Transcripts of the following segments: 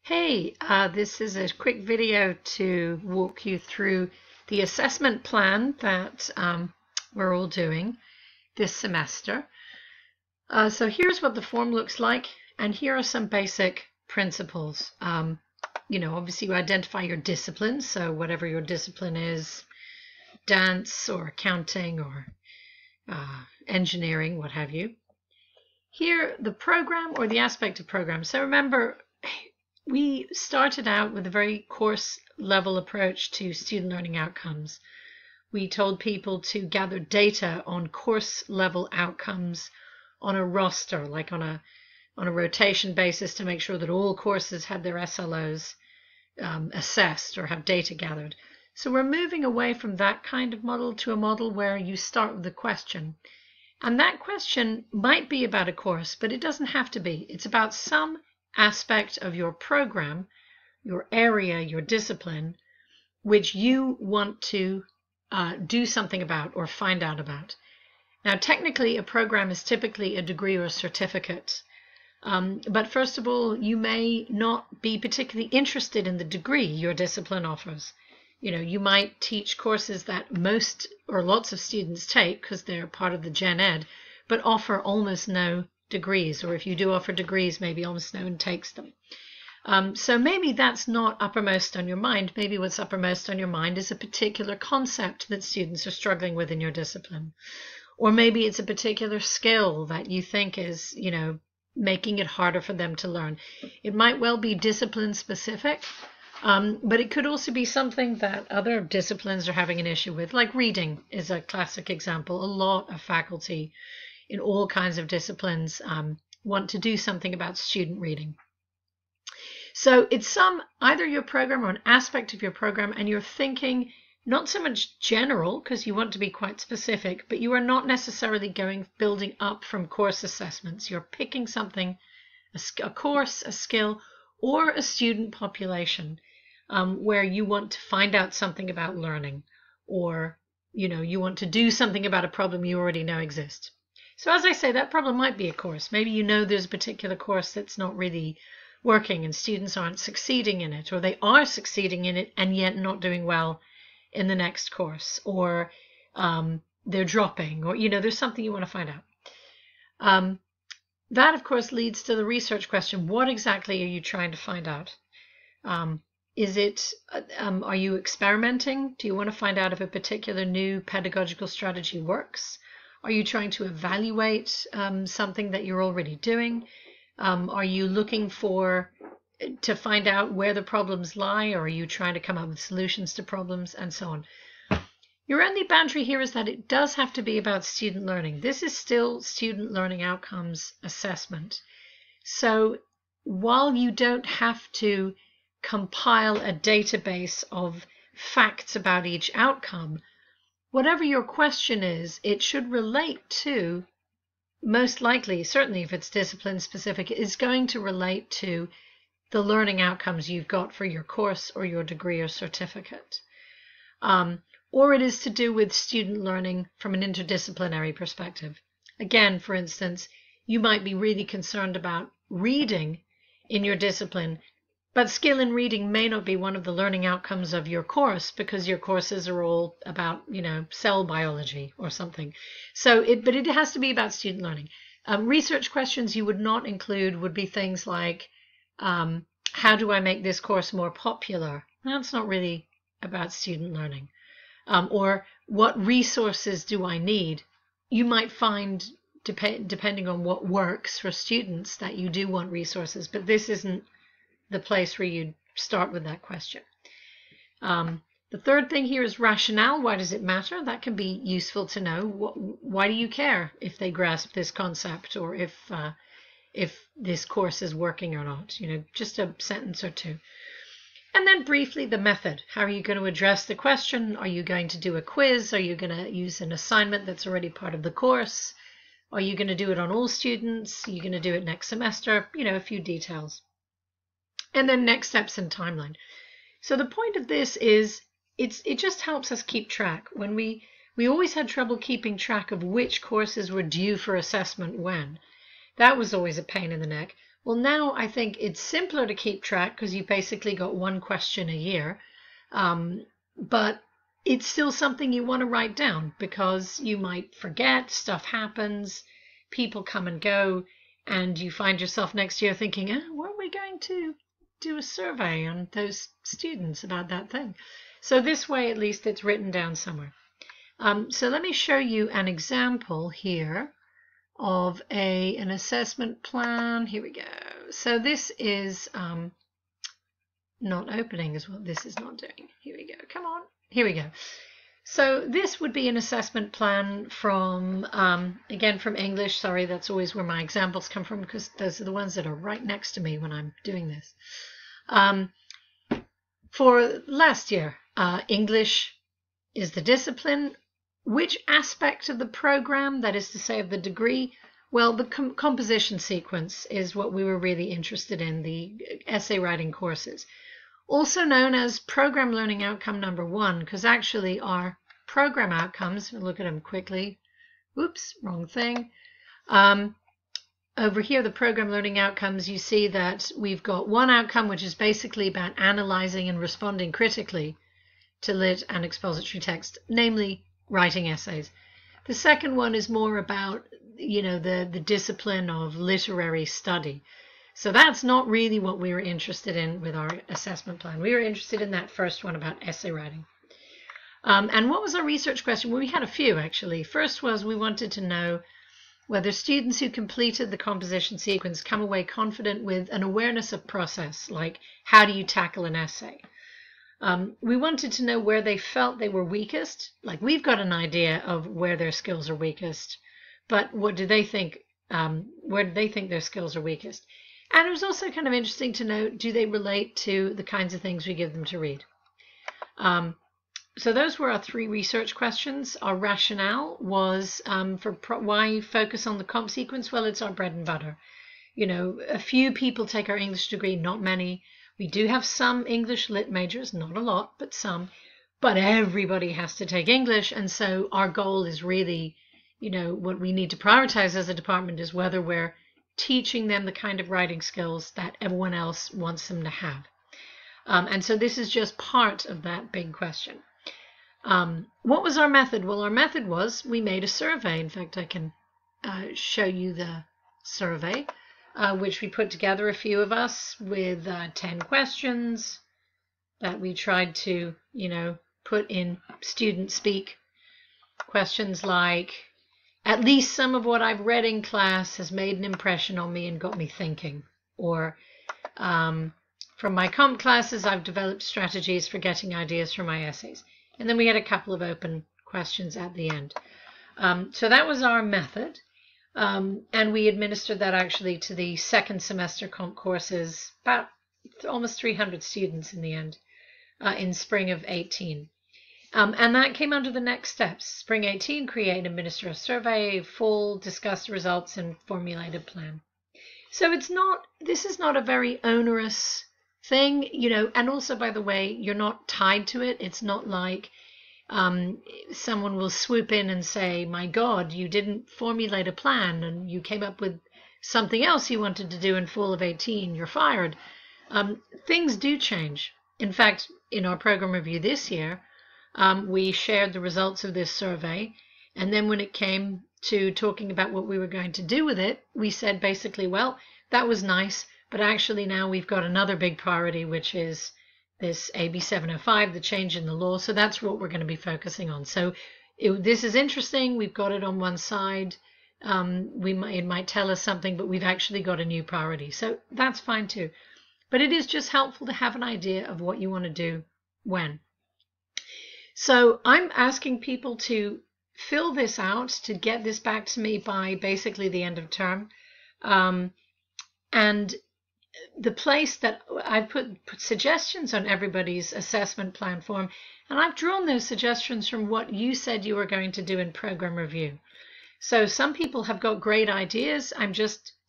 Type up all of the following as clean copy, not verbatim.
Hey, this is a quick video to walk you through the assessment plan that we're all doing this semester. So here's what the form looks like, and here are some basic principles. Obviously you identify your discipline, so whatever your discipline is, dance or accounting or engineering, what have you. Here, the program or the aspect of program. So remember, we started out with a very course level approach to student learning outcomes. We told people to gather data on course level outcomes on a roster, like on a rotation basis, to make sure that all courses had their SLOs assessed or have data gathered. So we're moving away from that kind of model to a model where you start with a question. And that question might be about a course, but it doesn't have to be. It's about some aspect of your program, your area, your discipline, which you want to do something about or find out about. Now, technically, a program is typically a degree or a certificate. But first of all, you may not be particularly interested in the degree your discipline offers. You might teach courses that most or lots of students take because they're part of the Gen Ed, but offer almost no degrees, or if you do offer degrees, maybe almost no one takes them. So maybe that's not uppermost on your mind. Maybe what's uppermost on your mind is a particular concept that students are struggling with in your discipline. Or maybe it's a particular skill that you think is, making it harder for them to learn. It might well be discipline specific, but it could also be something that other disciplines are having an issue with, like reading is a classic example. A lot of faculty in all kinds of disciplines want to do something about student reading. So it's either your program or an aspect of your program, and you're thinking not so much general, because you want to be quite specific, but you are not necessarily building up from course assessments. You're picking something, a course, a skill, or a student population where you want to find out something about learning, or you want to do something about a problem you already know exists. So as I say, that problem might be a course. Maybe there's a particular course that's not really working and students aren't succeeding in it, or they are succeeding in it and yet not doing well in the next course, or they're dropping, or there's something you want to find out. That, of course, leads to the research question. What exactly are you trying to find out? Are you experimenting? Do you want to find out if a particular new pedagogical strategy works? Are you trying to evaluate something that you're already doing? Are you looking to find out where the problems lie, or are you trying to come up with solutions to problems, and so on? Your only boundary here is that it does have to be about student learning. This is still student learning outcomes assessment. So while you don't have to compile a database of facts about each outcome, whatever your question is, it should relate to, most likely, certainly if it's discipline specific, is going to relate to the learning outcomes you've got for your course or your degree or certificate. Or it is to do with student learning from an interdisciplinary perspective. Again, for instance, you might be really concerned about reading in your discipline, but skill in reading may not be one of the learning outcomes of your course because your courses are all about, cell biology or something. But it has to be about student learning. Research questions you would not include would be things like, how do I make this course more popular? That's not really about student learning. Or what resources do I need? You might find, depending on what works for students, that you do want resources, but this isn't the place where you start with that question. The third thing here is rationale. Why does it matter? That can be useful to know. Why do you care if they grasp this concept, or if this course is working or not? Just a sentence or two. And then briefly, the method. How are you going to address the question? Are you going to do a quiz? Are you going to use an assignment that's already part of the course? Are you going to do it on all students? Are you going to do it next semester? A few details. And then next steps and timeline. So the point of this is it just helps us keep track. When we always had trouble keeping track of which courses were due for assessment when. That was always a pain in the neck. Well, now I think it's simpler to keep track because you've basically got one question a year. But it's still something you want to write down because you might forget, stuff happens, people come and go, and you find yourself next year thinking, weren't we going to do a survey on those students about that thing? So this way, at least it's written down somewhere. So let me show you an example here of an assessment plan. Here we go. So this is not opening is what this is not doing. Here we go. Come on. Here we go. So this would be an assessment plan from, again, from English. Sorry, that's always where my examples come from because those are the ones that are right next to me when I'm doing this. For last year, English is the discipline. Which aspect of the program, that is to say of the degree? Well, the composition sequence is what we were really interested in, the essay writing courses. Also known as program learning outcome number 1, because actually our program outcomes, look at them quickly. Oops, wrong thing. Over here, the program learning outcomes, you see that we've got one outcome, which is basically about analyzing and responding critically to lit and expository text, namely writing essays. The second one is more about, the discipline of literary study. So that's not really what we were interested in with our assessment plan. We were interested in that first one about essay writing. And what was our research question? Well, we had a few, actually. First was we wanted to know whether students who completed the composition sequence come away confident with an awareness of process, like how do you tackle an essay? We wanted to know where they felt they were weakest. Like we've got an idea of where their skills are weakest, but what do they think? Where do they think their skills are weakest? And it was also kind of interesting to know, do they relate to the kinds of things we give them to read? So those were our 3 research questions. Our rationale was why focus on the comp sequence? Well, it's our bread and butter. A few people take our English degree, not many. We do have some English lit majors, not a lot, but some. But everybody has to take English. And so our goal is really, what we need to prioritize as a department is whether we're teaching them the kind of writing skills that everyone else wants them to have. And so this is just part of that big question. What was our method? Well, our method was we made a survey. In fact, I can show you the survey, which we put together, a few of us, with 10 questions that we tried to, put in student speak. Questions like, at least some of what I've read in class has made an impression on me and got me thinking. Or, from my comp classes, I've developed strategies for getting ideas from my essays. And then we had a couple of open questions at the end. So that was our method. And we administered that actually to the second semester comp courses, about almost 300 students in the end, in spring of 18. And that came under the next steps. Spring 18, create and administer a survey, full, discuss the results, and formulate a plan. So this is not a very onerous thing, and also, by the way, you're not tied to it. It's not like someone will swoop in and say, my God, you didn't formulate a plan and you came up with something else you wanted to do in fall of 18, you're fired. Things do change. In fact, in our program review this year, we shared the results of this survey. And then when it came to talking about what we were going to do with it, we said basically, well, that was nice, but actually now we've got another big priority, which is this AB 705, the change in the law. So that's what we're going to be focusing on. So this is interesting. We've got it on one side. It might tell us something, but we've actually got a new priority. So that's fine too. But it is just helpful to have an idea of what you want to do when. So I'm asking people to fill this out, to get this back to me by basically the end of term. And the place that I put suggestions on everybody's assessment plan form, and I've drawn those suggestions from what you said you were going to do in program review. So some people have got great ideas.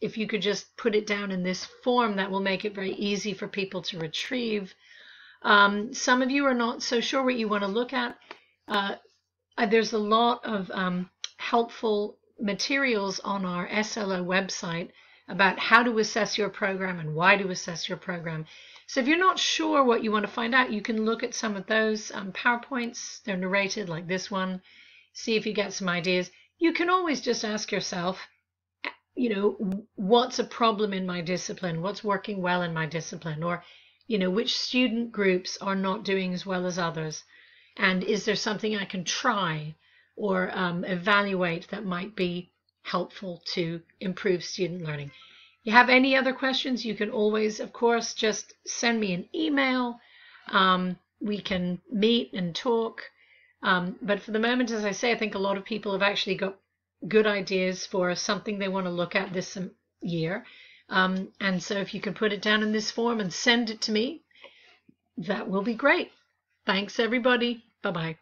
If you could just put it down in this form, that will make it very easy for people to retrieve. Some of you are not so sure what you want to look at. There's a lot of helpful materials on our SLO website about how to assess your program and why to assess your program. So if you're not sure what you want to find out, you can look at some of those PowerPoints. They're narrated like this one. See if you get some ideas. You can always just ask yourself, what's a problem in my discipline? What's working well in my discipline? Or, which student groups are not doing as well as others? And is there something I can try or evaluate that might be helpful to improve student learning? You have any other questions, you can always, of course, just send me an email. We can meet and talk. But for the moment, as I say, I think a lot of people have actually got good ideas for something they want to look at this year. And so if you can put it down in this form and send it to me, that will be great. Thanks, everybody. Bye-bye.